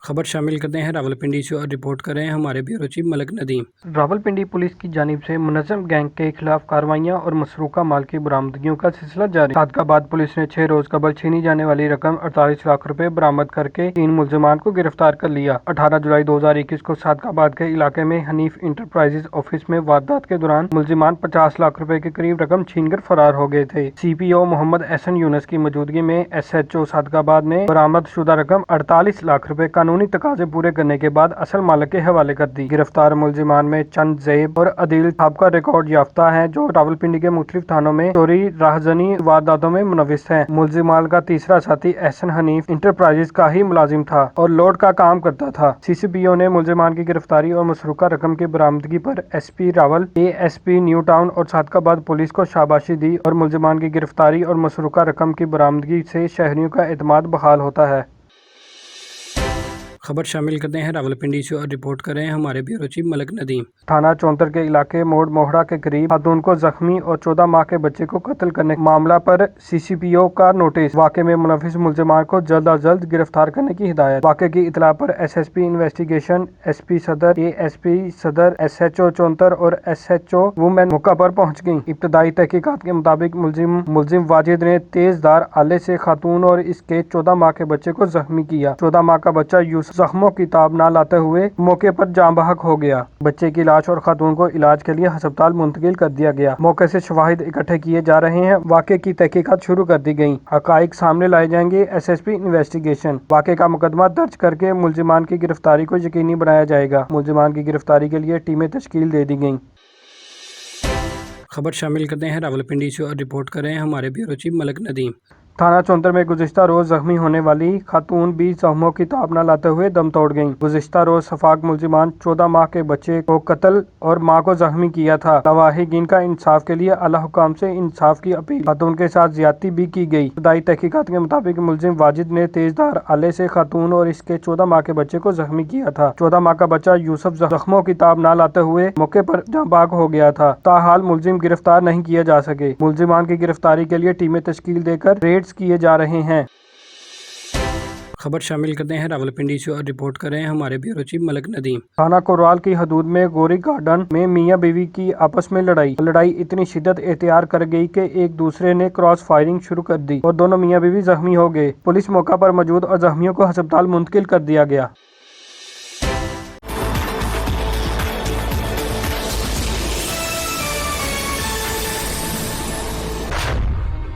खबर शामिल करते हैं रावलपिंडी से और रिपोर्ट कर रहे हैं हमारे bureau chief Malik Nadeem. Rawalpindi police की जानिब से मुनज़्ज़म गैंग के खिलाफ कार्रवाइयां और मसरूका माल की बरामदगियों का सिलसिला जारी। सादकाबाद पुलिस ने 6 रोज कबल छीनी जाने वाली रकम 48 लाख रुपए बरामद करके 3 मुल्जिमान को गिरफ्तार कर लिया। 18 जुलाई 2021 को सादकाबाद के इलाके में हनीफ इंटरप्राइजेज ऑफिस में वारदात के दौरान मुल्जिमान 50 लाख रुपए के करीब रकम छीनकर फरार हो गए थे। CPO मोहम्मद एहसन यूनुस की मौजूदगी में SHO सादकाबाद ने बरामद शुदा रकम 48 लाख रुपए कानूनी तकाजे पूरे करने के बाद असल मालिक के हवाले कर दी। गिरफ्तार मुल्जिमान में चंद ज़ैब और अदील साबका रिकॉर्ड याफ्ता हैं जो रावलपिंडी के मुख्तलिफ थानों में चोरी राहजनी वारदातों में मुलविस हैं। मुल्जिमान का तीसरा साथी एहसन हनीफ इंटरप्राइजेज का ही मुलाजिम था और लोड का काम करता था। CCPO ने मुल्जिमान की गिरफ्तारी और मसरूका रकम की बरामदगी पर SP Rawal, ASP new town और सादकाबाद पुलिस को शाबाशी दी और मुल्जिमान की गिरफ्तारी और मसरूका रकम की बरामदगी से शहरियों का एतमाद बहाल होता है। खबर शामिल करते हैं रावलपिंडी से और रिपोर्ट कर रहे हैं हमारे ब्यूरो चीफ मलिक नदीम। थाना चौंतर के इलाके मोड़ मोहड़ा के करीब खातून को जख्मी और 14 माह के बच्चे को कत्ल करने मामला पर CCPO का नोटिस। वाक़े में मुलविस मुल्जिमान को जल्द अज जल्द गिरफ्तार करने की हिदायत। वाक़े की इतला पर SSP इन्वेस्टिगेशन, SP सदर, ASP सदर, SHO चौंतर और SHO वुमेन मौका पर पहुँच गयी। इब्तदाई तहकीकात के मुताबिक मुल्जिम वाजिद ने तेजदार आले से खातून और इसके 14 माह के बच्चे को जख्मी किया। 14 माह का बच्चा यूसुफ जख्मों की ताब न लाते हुए मौके पर जाँ बहक हो गया। बच्चे की लाश और खातून को इलाज के लिए अस्पताल मुंतकिल कर दिया गया। मौके से शवाहिद इकट्ठे किए जा रहे हैं। वाक़े की तहकीकात शुरू कर दी गयी। हकाइक सामने लाए जाएंगे। SSP investigation. वाक़े का मुकदमा दर्ज करके मुल्जिमान की गिरफ्तारी को यकीनी बनाया जाएगा। मुल्जिमान की गिरफ्तारी के लिए टीमें तश्कील दे दी गयी। खबर शामिल करते हैं रावलपिंडी से और रिपोर्ट कर रहे हैं हमारे ब्यूरो चीफ मलिक नदीम। थाना चौंतर में गुज़िश्ता रोज जख्मी होने वाली खातून भी जख्मों की ताब न लाते हुए दम तोड़ गयी। गुज़िश्ता रोज सफाक मुल्जिमान 14 माह के बच्चे को कत्ल और मां को जख्मी किया था। लवाहिकीन का इंसाफ के लिए आला हुकाम से इंसाफ की अपील। खातून के साथ ज्यादती भी की गई। इब्तदाई तहकीकात के मुताबिक मुल्जिम वाजिद ने तेजदार आले से खातून और इसके 14 माह के बच्चे को जख्मी किया था। 14 माह का बच्चा यूसुफ जख्मों की ताब न लाते हुए मौके पर जाँ बहक हो गया था। ताहाल मुल्जिम गिरफ्तार नहीं किए जा सके। मुल्जिमान की गिरफ्तारी के लिए टीमें तश्कील देकर रेड्स किए जा रहे हैं। खबर शामिल करते हैं रावलपिंडी से और रिपोर्ट कर रहे हैं हमारे ब्यूरो चीफ मलिक नदीम। थाना कोरवाल की हदूद में गोरी गार्डन में मियां बीवी की आपस में लड़ाई इतनी शिद्दत एख्तियार कर गई कि एक दूसरे ने क्रॉस फायरिंग शुरू कर दी और दोनों मियां बीवी जख्मी हो गए। पुलिस मौका पर मौजूद और जख्मियों को अस्पताल मुंतकिल कर दिया गया।